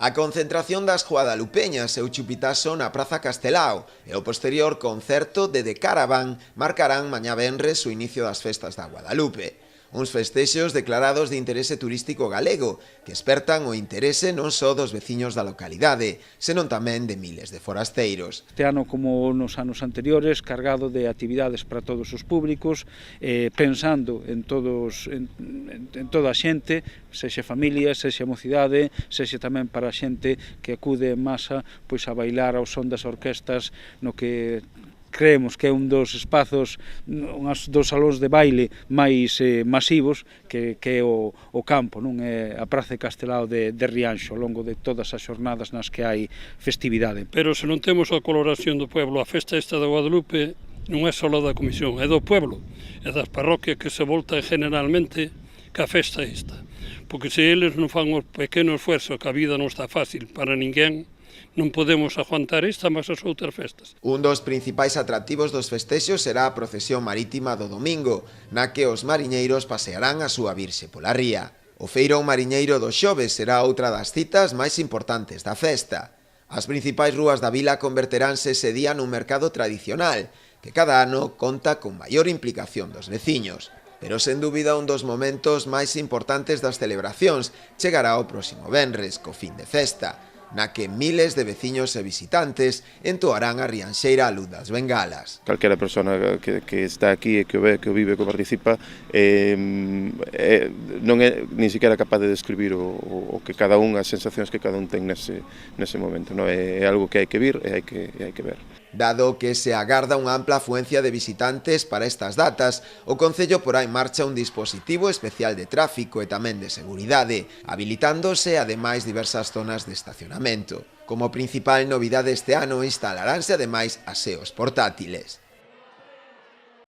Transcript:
A concentración das guadalupeñas e o chupitazo na Praza Castelao e o posterior concerto de The Caravan marcarán mañá venres o inicio das festas da Guadalupe. Uns festexos declarados de interese turístico galego que espertan o interese non só dos veciños da localidade, senón tamén de miles de forasteiros. Este ano, como nos anos anteriores, cargado de actividades para todos os públicos, pensando en toda a xente, sexa familia, sexa mocidade, sexa tamén para a xente que acude en masa pois a bailar ao son das orquestas no que creemos que é un dos espazos, dos salóns de baile máis masivos que é o campo, non é a Praza de Castelao de Rianxo, ao longo de todas as xornadas nas que hai festividade. Pero se non temos a colaboración do pueblo, a festa esta de Guadalupe non é só da comisión, é do pueblo, é das parroquias que se voltan generalmente que a festa esta. Porque se eles non fan o pequeno esfuerzo, que a vida non está fácil para ninguén, non podemos aguantar esta máis as outras festas. Un dos principais atractivos dos festexos será a procesión marítima do domingo, na que os mariñeiros pasearán a súa virxe pola ría. O feirón mariñeiro do xoves será outra das citas máis importantes da festa. As principais rúas da vila converteránse ese día nun mercado tradicional, que cada ano conta con maior implicación dos veciños. Pero sen dúbida un dos momentos máis importantes das celebracións chegará o próximo venres, co fin de festa, na que miles de veciños e visitantes entoarán a rianxeira a luz das bengalas. Calquera persona que está aquí e que o ve, que o vive, que o participa, non é nin siquiera capaz de describir o que cada un, as sensacións que cada un ten nese momento. Non é algo que hai que vir e hai que ver. Dado que se agarda unha ampla afluencia de visitantes para estas datas, o Concello porá en marcha un dispositivo especial de tráfico e tamén de seguridade, habilitándose ademais diversas zonas de estacionamento. Como principal novidade este ano instalaránse ademais aseos portátiles.